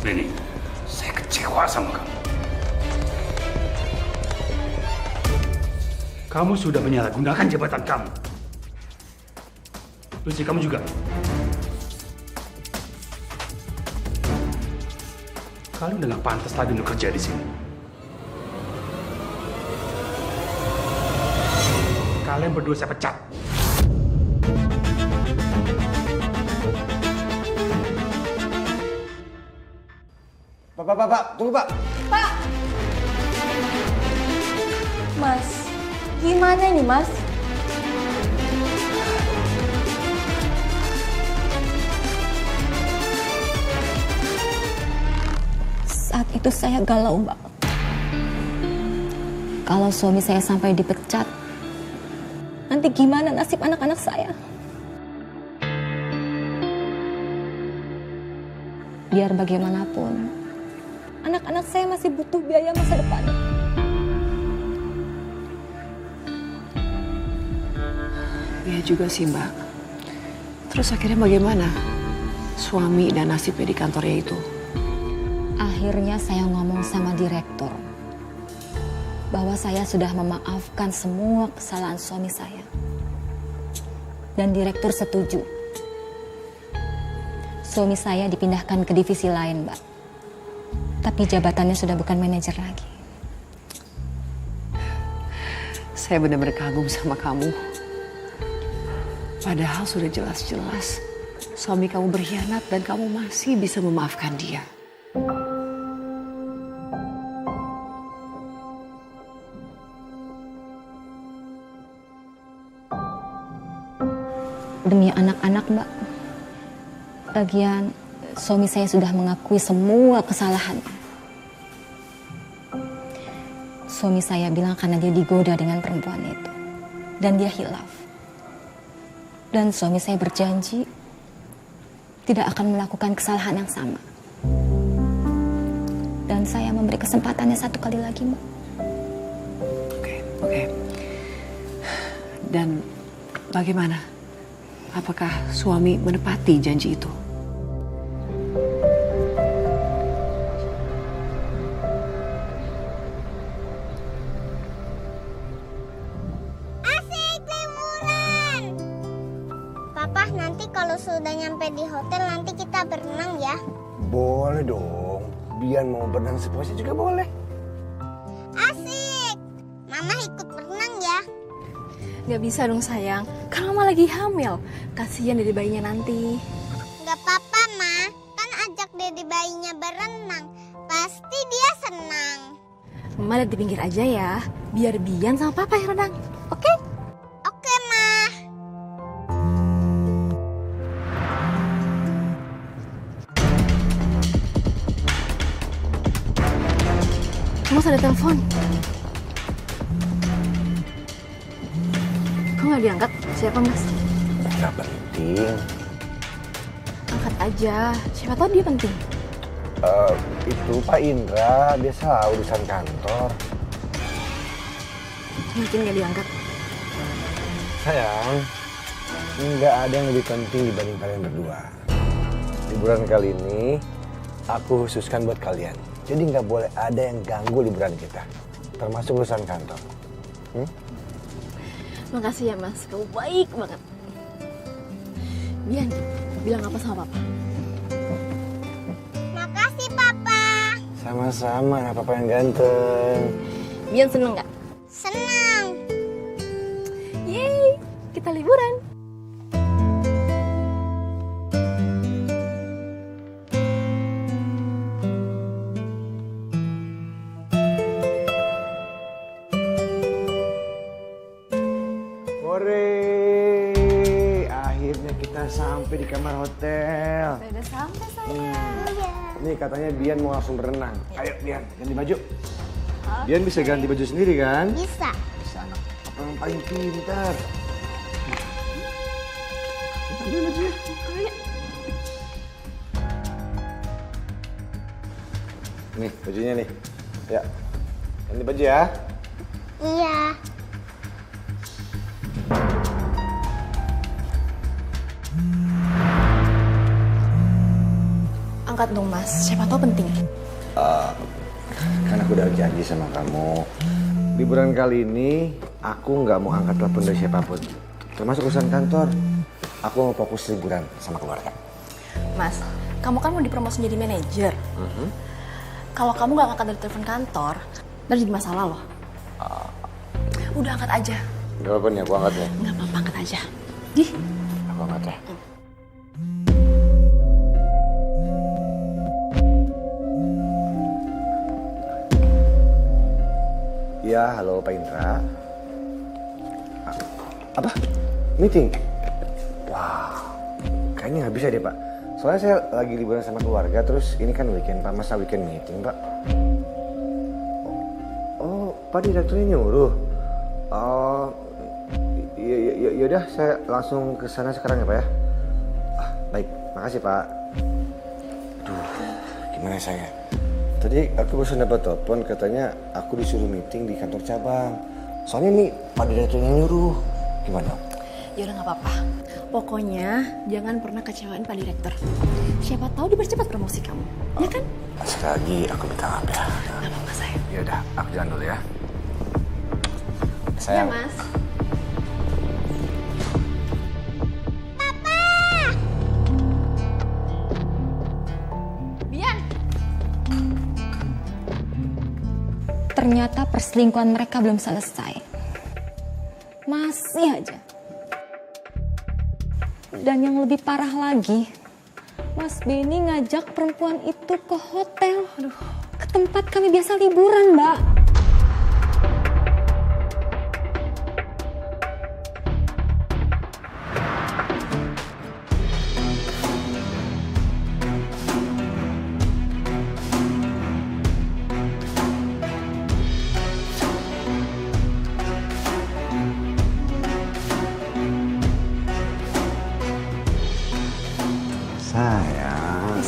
Rini, saya kecewa sama kamu. Kamu sudah menyalahgunakan jabatan kamu. Lucy, kamu juga. Kalian udah gak pantas lagi untuk kerja di sini. Kalian berdua saya pecat. Pak, tunggu Pak. Pak! Mas, gimana nih Mas? Saat itu saya galau, Mbak. Kalau suami saya sampai dipecat, nanti gimana nasib anak-anak saya? Biar bagaimanapun, anak-anak saya masih butuh biaya masa depan. Iya juga sih, Mbak. Terus akhirnya bagaimana? Suami dan nasibnya di kantornya itu. Akhirnya saya ngomong sama direktur bahwa saya sudah memaafkan semua kesalahan suami saya. Dan direktur setuju. Suami saya dipindahkan ke divisi lain, Mbak. Tapi jabatannya sudah bukan manajer lagi. Saya benar-benar kagum sama kamu. Padahal sudah jelas-jelas suami kamu berkhianat dan kamu masih bisa memaafkan dia. Demi anak-anak, Mbak. Lagian suami saya sudah mengakui semua kesalahannya. Suami saya bilang karena dia digoda dengan perempuan itu. Dan dia hilaf. Dan suami saya berjanji tidak akan melakukan kesalahan yang sama. Dan saya memberi kesempatannya satu kali lagi, Mbak. Oke. Dan bagaimana? Apakah suami menepati janji itu? Asik liburan! Papa, nanti kalau sudah nyampe di hotel nanti kita berenang ya. Boleh dong. Biar mau berenang sepuasnya juga boleh. Asik! Mama ikut berenang ya. Gak bisa dong sayang, kan Mama lagi hamil. Kasihan dede bayinya nanti. Gak apa-apa, Ma. Kan ajak dede bayinya berenang. Pasti dia senang. Mama lihat di pinggir aja ya, biar Bian sama Papa yang renang. Oke? Oke, Ma. Mas ada telepon. Kok nggak diangkat? Siapa Mas? Gak penting. Angkat aja, siapa tahu dia penting. Itu Pak Indra, biasa urusan kantor. Mungkin nggak diangkat. Sayang, nggak ada yang lebih penting dibanding kalian berdua. Liburan kali ini aku khususkan buat kalian. Jadi nggak boleh ada yang ganggu liburan kita, termasuk urusan kantor. Makasih ya Mas, kamu baik banget. Bian, bilang apa sama Papa? Makasih, Papa. Sama-sama, anak papa yang ganteng. Bian seneng nggak? Senang. Yeay, kita liburan. Hore, akhirnya kita sampai di kamar hotel. Udah sampai sayang. Nih katanya Bian mau langsung berenang. Ayo Bian, ganti baju. Bian bisa ganti baju sendiri kan? Bisa. Bisa anak apa yang paling pintar. Ambil bajunya. Nih bajunya nih. Ya, ganti baju ya. Iya. Angkat dong mas, siapa tahu penting. Kan aku udah janji sama kamu. Liburan kali ini aku nggak mau angkat telepon dari siapapun, termasuk urusan kantor. Aku mau fokus liburan sama keluarga. Mas, kamu kan mau dipromosi jadi manajer. Kalau kamu nggak angkat dari telepon kantor, ntar jadi masalah loh. Udah angkat aja. Gak apa-apa nih, aku angkat ya. Nggak apa-apa, angkat aja. Di. Aku angkat ya. Ya, halo Pak Indra. Apa? Meeting? Wah, kayaknya nggak bisa deh Pak. Soalnya saya lagi liburan sama keluarga, terus ini kan weekend Pak, masa weekend meeting Pak? Oh, Pak direkturnya nyuruh. Oh, yaudah saya langsung ke sana sekarang ya Pak ya. Baik, makasih Pak. Aduh, gimana saya? Tadi aku barusan dapat telepon katanya aku disuruh meeting di kantor cabang. Soalnya nih Pak direkturnya nyuruh. Gimana? Ya udah nggak apa-apa. Pokoknya jangan pernah kecewain Pak Direktur. Siapa tahu dipercepat promosi kamu, ya kan? Sekali lagi aku minta maaf ya. Nggak apa-apa sayang. Ya udah, aku jalan dulu ya. Ya Sayang. mas. Ternyata perselingkuhan mereka belum selesai. Masih aja. Dan yang lebih parah lagi, Mas Benny ngajak perempuan itu ke hotel. Ke tempat kami biasa liburan, Mbak.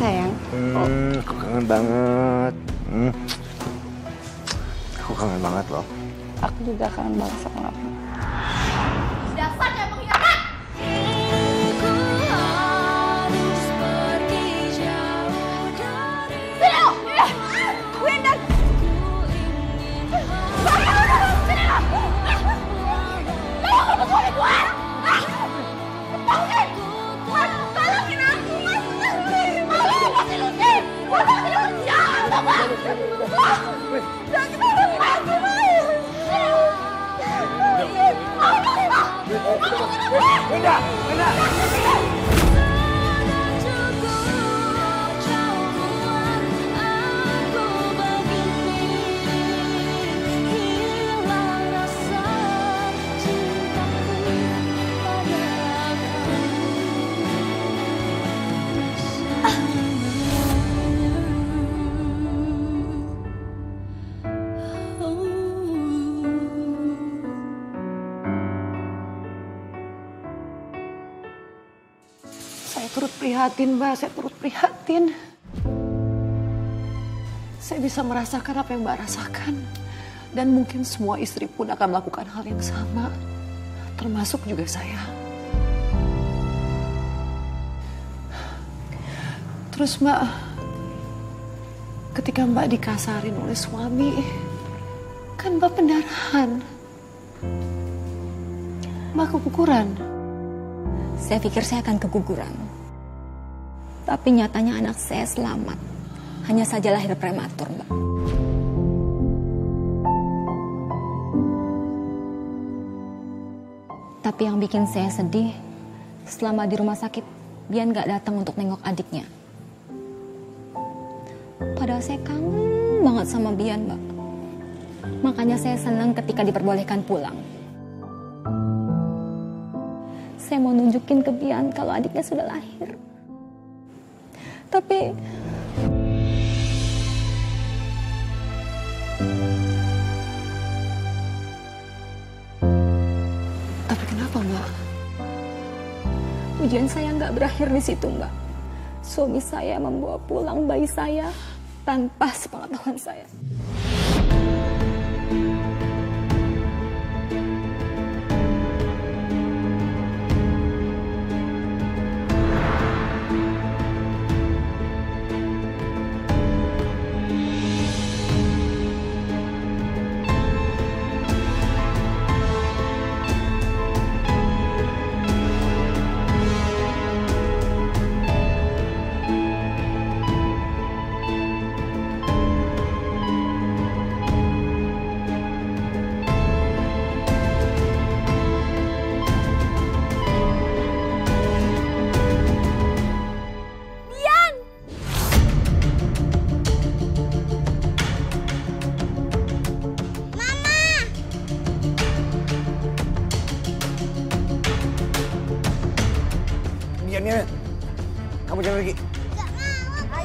Sayang. Aku kangen banget. Aku kangen banget loh. Aku juga kangen banget sama kamu. Dasar kayak pengkhianat! Saya turut prihatin, Mbak. Saya turut prihatin. Saya bisa merasakan apa yang Mbak rasakan. Dan mungkin semua istri pun akan melakukan hal yang sama. Termasuk juga saya. Terus Mbak, ketika Mbak dikasarin oleh suami, kan Mbak pendarahan. Mbak keguguran. Saya pikir saya akan keguguran. Tapi nyatanya anak saya selamat. Hanya saja lahir prematur, Mbak. Tapi yang bikin saya sedih, selama di rumah sakit, Bian gak datang untuk nengok adiknya. Padahal saya kangen banget sama Bian, Mbak. Makanya saya senang ketika diperbolehkan pulang. Saya mau nunjukin ke Bian kalau adiknya sudah lahir. Tapi kenapa, Mbak? ujian saya nggak berakhir di situ, Mbak. Suami saya membawa pulang bayi saya tanpa sepengetahuan saya.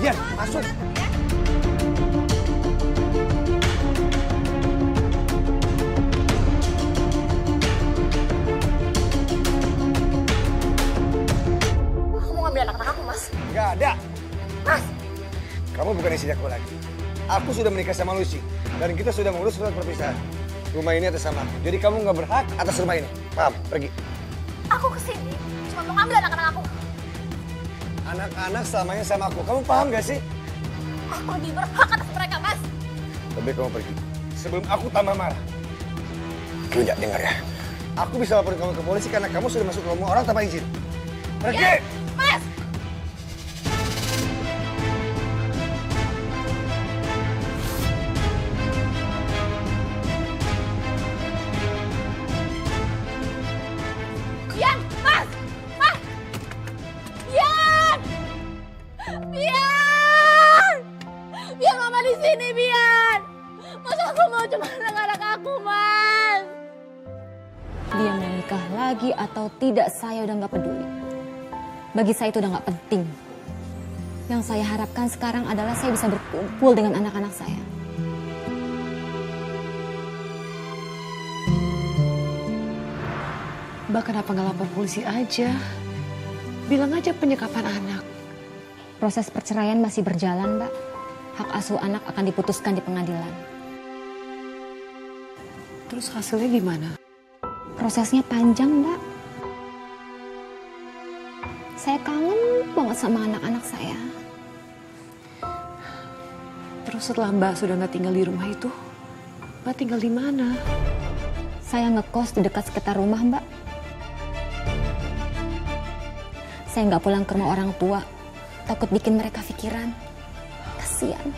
Yan, masuk. Kamu ngambil anak-anak aku, Mas. Nggak ada. Mas! Kamu bukan istri aku lagi. Aku sudah menikah sama Lucy. Dan kita sudah mengurus surat perpisahan. Rumah ini atas nama aku. Jadi kamu nggak berhak atas rumah ini. Paham? Pergi. Aku kesini cuma mau ngambil anak-anak aku. Anak-anak selamanya sama aku. Kamu paham gak sih? Aku lebih berhak atas mereka, Mas. Lebih kamu pergi. Sebelum aku tambah marah. Tidak dengar ya. Aku bisa laporin kamu ke polisi karena kamu sudah masuk ke rumah orang tanpa izin. Pergi! Ya, Mas! Bian! Mas! Mas! Bian! Bian! Bian, Mama di sini, Bian! Mas, aku mau cuma anak-anak aku, Mas! Dia mau nikah lagi atau tidak, saya udah nggak peduli. Bagi saya itu udah nggak penting. Yang saya harapkan sekarang adalah saya bisa berkumpul dengan anak-anak saya. Mbak kenapa nggak lapor polisi aja? Bilang aja penyekapan anak. Proses perceraian masih berjalan, Mbak. Hak asuh anak akan diputuskan di pengadilan. Terus hasilnya gimana? Prosesnya panjang, Mbak. Saya kangen banget sama anak-anak saya. Terus setelah Mbak sudah nggak tinggal di rumah itu, Mbak tinggal di mana? Saya ngekos di dekat sekitar rumah, Mbak. Saya nggak pulang ke rumah orang tua, takut bikin mereka pikiran. Kasian.